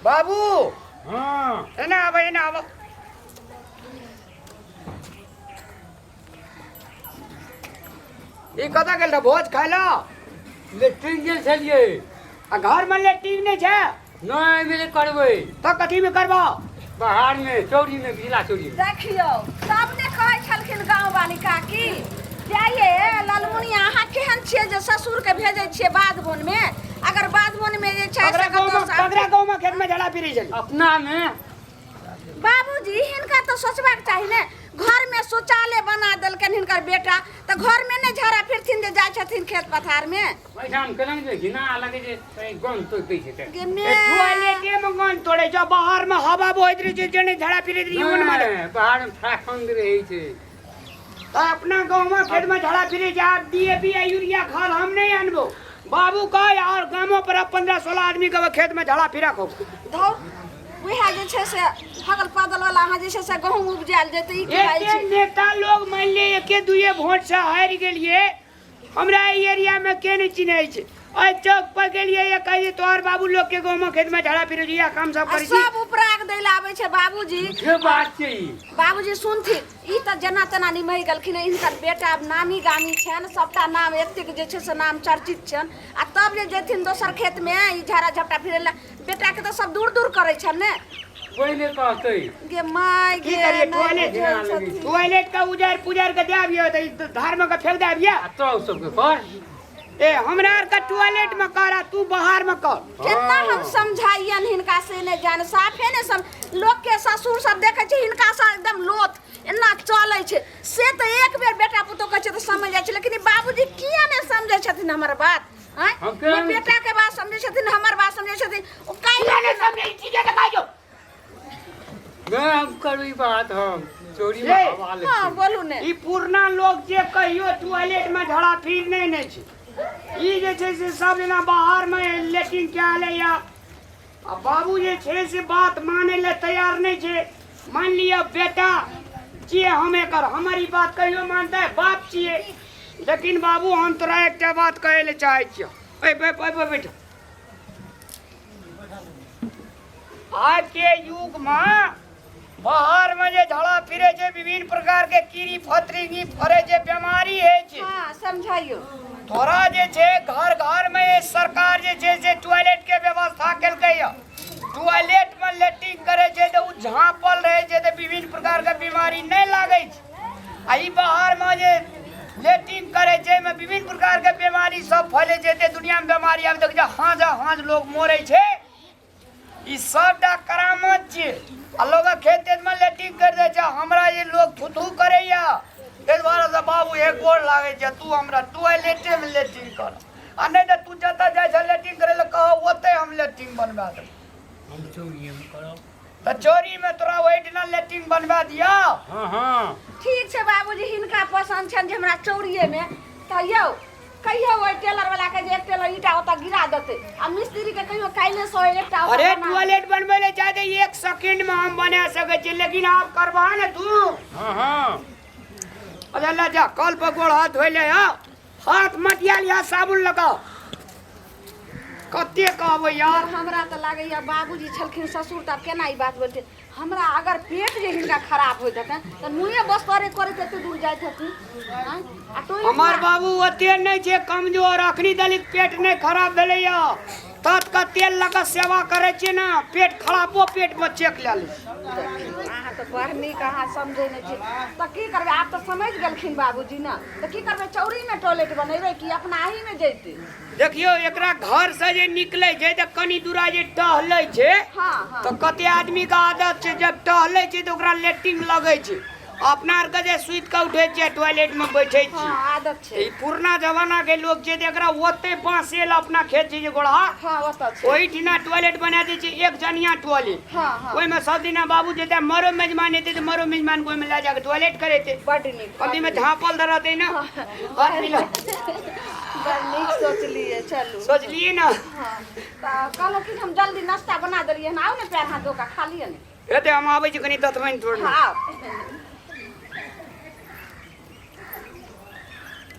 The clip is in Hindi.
बाबू हाँ एना आब ई कतऽ गेल रह भोज खाय ला लेट्रिन गेल छलियै आ घर में लेट्रिन नहीं छै नहीं मिले करबै तो कथी में करबो बाहर में चौरी में भिला चौरी में। देखियो सबने कहै छलखिन गाँव वाली काकी जाइए ललमुनी अहाँ केहन छियै जे ससुर के भेजै छियै बाधबोन में अगर बाधबोन में जे छै से पगरा गाँव में खेत में झड़ा फिरै छै अपना में बाबूजी हिनका तो सोचबाक चाही ने घर में शौचालय बना देलकन हिनकर बेटा तो घर में ने झड़ा फिरथिन जे जाइ छथिन खेत पथार में पैसा में कलंग जे घिना लगे जे गन तो दै छै गे ए मे टॉयलेटे में गन तोड़े छ बाहर में हवा बहैत रहे छै जने झड़ा फिरैत रही ओन मारे बाहर में फाखंद रहै छै तो अपना गाँव में खेत में झड़ा फिरे छै आप डीएपी यूरिया खाद हम नहीं आनबो बाबू कह और गाँवों पर 15-16 आदमी के खेत में झड़ा फिरा खो धौ वएह जे छै से हगल पादल वाला अहाँ जे छै से गहूम उपजायल जेतै ई कहै एते छै नेता लोग मान ले एके दुए वोट से हारि गेलिए हमरा ई एरिया में के नहीं चिन्है छै ओइ चौक पर गेलिए ये कहि तोहर बाबू लोग के गाँव में खेत में झड़ा फिरे छै या काम सब आ करै छै सब उपराग दै ले आबै छै बाबूजी जे बात छै ई बाबूजी सुनथिन ई तऽ जेना तेना निमहि गेलखिन हिनकर बेटा नामी गामी छनि सबटा नाम एतेक जे छै से नाम चर्चित छनि आ तब जे जेथिन दोसर खेत में ई झाड़ा झपटा फिरै लए बेटा के तऽ सब दूर दूर करै छनि ने पहिले कहतै गे माय की गे करिए नहीं टॉयलेट बुझै छथिन। टॉयलेट का उजार पुजार के दे आबियो त धार में के फेंक दे आबिया आ तो सबके कर ए हमरा आर का टॉयलेट में करा तू बाहर में कर केतना हम समझाइयन हिनका से ने जान साफे ने सम लोग के ससुर सब देखे छै हिनका से एकदम लोथ एना चलै छै से तऽ एक बेर बेटा पुतो कहै छै तऽ समझ जाइ छै लेकिन ई बाबूजी किया ने समझै छथिन हमर बात हैं हम केहन- ये बेटा के बात समझै छथिन हमर बात समझै छथिन ओ काहे किया ने समझे ठीक है दिखाइयो मैं हम करबै बात हम चोरी में ये, हवा ले हां बोलू ने ई पुरना लोग जे कहियो टॉयलेट में झड़ा फिर नहीं छै ई जे छै से सब जना बाहर में लेटिंग के आले या आ बाबू जे छै से बात माने ले तैयार नहीं छै मान लिया बेटा जे हम एकर हमारी बात कहियो मानता है बाप छिए लेकिन बाबू हम तोरा एकटा बात कहे ले चाहे छियो ए बैठ आज के युग में बाहर में जे झड़ा फिरे छै विभिन्न प्रकार के कीड़ी फतंगी फरे जे बीमारी है छै हां समझाइयो थोड़ा जे छै घर घर में ये सरकार जे छै से टॉयलेट के व्यवस्था केलकै या टॉयलेट में लेटिंग करे छै तो उ झांपल रहे छै तो विभिन्न प्रकार के बीमारी नहीं लागे छै आ ई बाहर में जे लेटिंग करे छै में विभिन्न प्रकार के बीमारी सब फैले छै ते दुनिया में बीमारी आब देख हाज लोग मोरे छै ई सबटा करामत छै आ लोग खेत में लेटिंग कर दे छै हमरा ये लोग थुथू करे या ताहि दुआरे से बाबू एक गोर लागे छै तू हमरा टॉयलेटे में लेटिंग कर आ नहीं तो तू जतऽ जाइ छै लेटिंग करे ले कह ओते हम लेटिंग बनवा देब हम चोरी में करब तो चोरी में तोरा वही दिना लेटिंग बनवा दिया हां हां ठीक छै बाबूजी हिनका पसंद छनि जे हमरा चौरिये में कहियो कहियो ओइ टेलर वाला के जे एक टेलर ईटा ओतऽ गिरा देतै आ मिस्त्री के कहियो काइले सो एकटा ओतऽ अरे बना टॉयलेट बनवे ले चाहते 1 सेकंड में हम बना सके छी लेकिन आप करवा ना तू हां हां अरे ला जा कल पर गोड़ हाथ धोइ ले हाथ मटिया लिया साबुन लगाओ कते कहबो यार यार हमरा तऽ लागैया बाबूजी छलखिन ससुर तब केना ई बात बोलते हमरा अगर पेट जे हिनका खराब होइत हेतै तऽ मुँहे बस करे करैत एते दूर जाइत हथिन हैं? आ टोइलेट हमार में- बाबू ओते नहीं छे कमजोर अखनी दलित पेट नहीं खराब भेले या तत का तेल लगा सेवा करे छे ना पेट खराबो पेट में चेक ले ले अहाँ तऽ बड़ नीक अहाँ समझै नहि छी तऽ की करबै आब तऽ समझ गेलखिन बाबूजी ना तऽ की करबै चौरी में टॉयलेट बनेबै कि अपना ही में जैते देखियो एकरा घर से जे निकले छे त कनी दूरा जे टहले छे हाँ हाँ तो कते आदमी का आदत छे जब टहले छे तो ओकरा लेटिंग लगे छे अपना आर के जे सुइत के उठे छे टॉयलेट में बैठे छे हाँ आदत छै ई पुरना जमाना के लोग छे एकरा ओते बांसेल अपना खेत छे जे गोड़ा हाँ ओतऽ छै ओही ठिना टॉयलेट बना दे छे एक जनिया टॉयलेट हाँ हाँ ओई में सब दिना बाबू जेते मरो मेजमान एते तो मरो मेजमान को में ला जाके टॉयलेट करे थे बड़ नीक कभी में झांपल रहते ना हाथ मिला बड़ नीक सोचलिए चलू सोचलिए ना हाँ तऽ कहलहुँ कि हम जल्दी नाश्ता बना देलियै हन आउ ने पैर हाथ धो कऽ खा लिअ ने एते हम आबै छी कनी ततमैन तोड़ हाँ